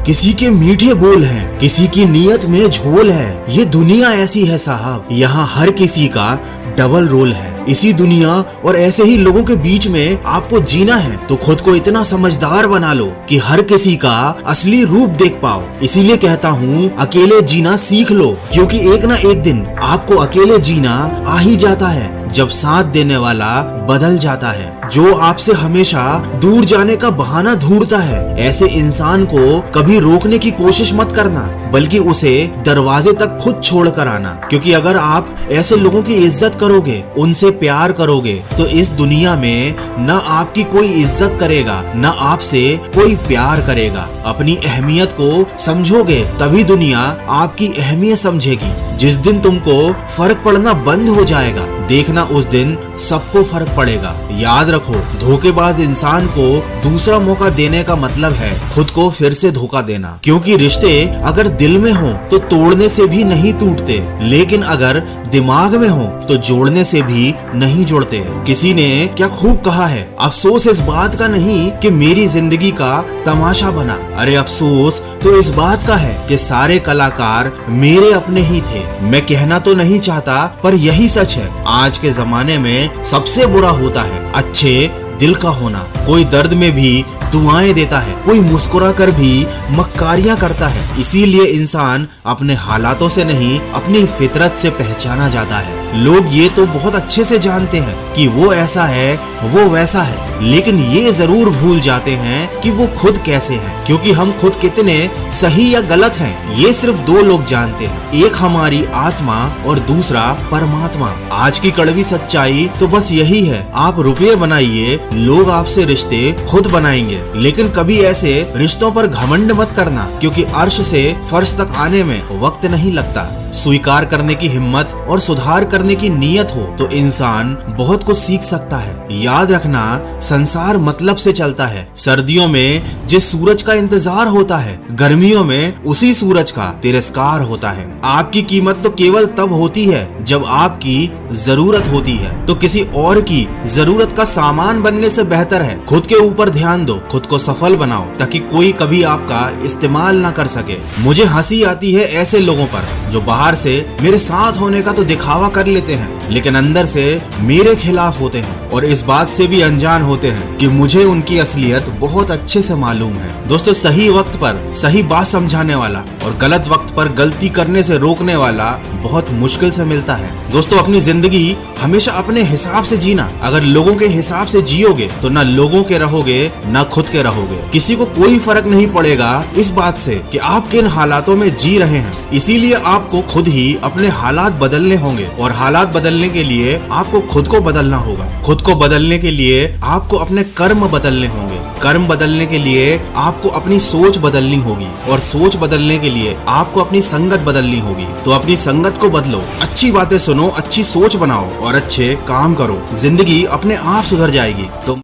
किसी के मीठे बोल हैं, किसी की नीयत में झोल है। ये दुनिया ऐसी है साहब, यहाँ हर किसी का डबल रोल है। इसी दुनिया और ऐसे ही लोगों के बीच में आपको जीना है तो खुद को इतना समझदार बना लो कि हर किसी का असली रूप देख पाओ। इसीलिए कहता हूँ अकेले जीना सीख लो, क्योंकि एक ना एक दिन आपको अकेले जीना आ ही जाता है जब साथ देने वाला बदल जाता है। जो आपसे हमेशा दूर जाने का बहाना ढूंढता है, ऐसे इंसान को कभी रोकने की कोशिश मत करना, बल्कि उसे दरवाजे तक खुद छोड़ कर आना। क्योंकि अगर आप ऐसे लोगों की इज्जत करोगे, उनसे प्यार करोगे, तो इस दुनिया में न आपकी कोई इज्जत करेगा, न आपसे कोई प्यार करेगा। अपनी अहमियत को समझोगे तभी दुनिया आपकी अहमियत समझेगी। जिस दिन तुमको फर्क पड़ना बंद हो जाएगा, देखना उस दिन सबको फर्क पड़ेगा। याद रखो, धोखेबाज इंसान को दूसरा मौका देने का मतलब है खुद को फिर से धोखा देना। क्योंकि रिश्ते अगर दिल में हो तो तोड़ने से भी नहीं टूटते, लेकिन अगर दिमाग में हो तो जोड़ने से भी नहीं जुड़ते। किसी ने क्या खूब कहा है, अफसोस इस बात का नहीं कि मेरी जिंदगी का तमाशा बना, अरे अफसोस तो इस बात का है कि सारे कलाकार मेरे अपने ही थे। मैं कहना तो नहीं चाहता, पर यही सच है। आज के जमाने में सबसे बुरा होता है अच्छे दिल का होना। कोई दर्द में भी दुआएं देता है, कोई मुस्कुरा कर भी मक्कारियां करता है। इसीलिए इंसान अपने हालातों से नहीं, अपनी फितरत से पहचाना जाता है। लोग ये तो बहुत अच्छे से जानते हैं कि वो ऐसा है, वो वैसा है, लेकिन ये जरूर भूल जाते हैं कि वो खुद कैसे हैं। क्योंकि हम खुद कितने सही या गलत हैं, ये सिर्फ दो लोग जानते हैं, एक हमारी आत्मा और दूसरा परमात्मा। आज की कड़वी सच्चाई तो बस यही है, आप रुपये बनाइए, लोग आपसे रिश्ते खुद बनाएंगे। लेकिन कभी ऐसे रिश्तों पर घमंड मत करना, क्योंकि अर्श से फर्श तक आने में वक्त नहीं लगता। स्वीकार करने की हिम्मत और सुधार करने की नीयत हो तो इंसान बहुत कुछ सीख सकता है। याद रखना, संसार मतलब से चलता है। सर्दियों में जिस सूरज का इंतजार होता है, गर्मियों में उसी सूरज का तिरस्कार होता है। आपकी कीमत तो केवल तब होती है जब आपकी जरूरत होती है। तो किसी और की जरूरत का सामान बनने से बेहतर है खुद के ऊपर ध्यान दो, खुद को सफल बनाओ, ताकि कोई कभी आपका इस्तेमाल ना कर सके। मुझे हंसी आती है ऐसे लोगों पर जो बाहर से मेरे साथ होने का तो दिखावा कर लेते हैं, लेकिन अंदर से मेरे खिलाफ होते हैं, और इस बात से भी अनजान होते हैं कि मुझे उनकी असलियत बहुत अच्छे से मालूम है। दोस्तों, सही वक्त पर सही बात समझाने वाला और गलत वक्त पर गलती करने से रोकने वाला बहुत मुश्किल से मिलता है। दोस्तों, अपनी जिंदगी हमेशा अपने हिसाब से जीना। अगर लोगों के हिसाब से जियोगे तो ना लोगों के रहोगे, ना खुद के रहोगे। किसी को कोई फर्क नहीं पड़ेगा इस बात से कि आप किन हालातों में जी रहे हैं। इसीलिए आपको खुद ही अपने हालात बदलने होंगे, और हालात बदलने के लिए आपको खुद को बदलना होगा। खुद को बदलने के लिए आपको अपने कर्म बदलने होंगे। कर्म बदलने के लिए आपको अपनी सोच बदलनी होगी, और सोच बदलने के लिए आपको अपनी संगत बदलनी होगी। तो अपनी संगत को बदलो, अच्छी बातें सुनो, अच्छी सोच बनाओ और अच्छे काम करो। जिंदगी अपने आप सुधर जाएगी। तो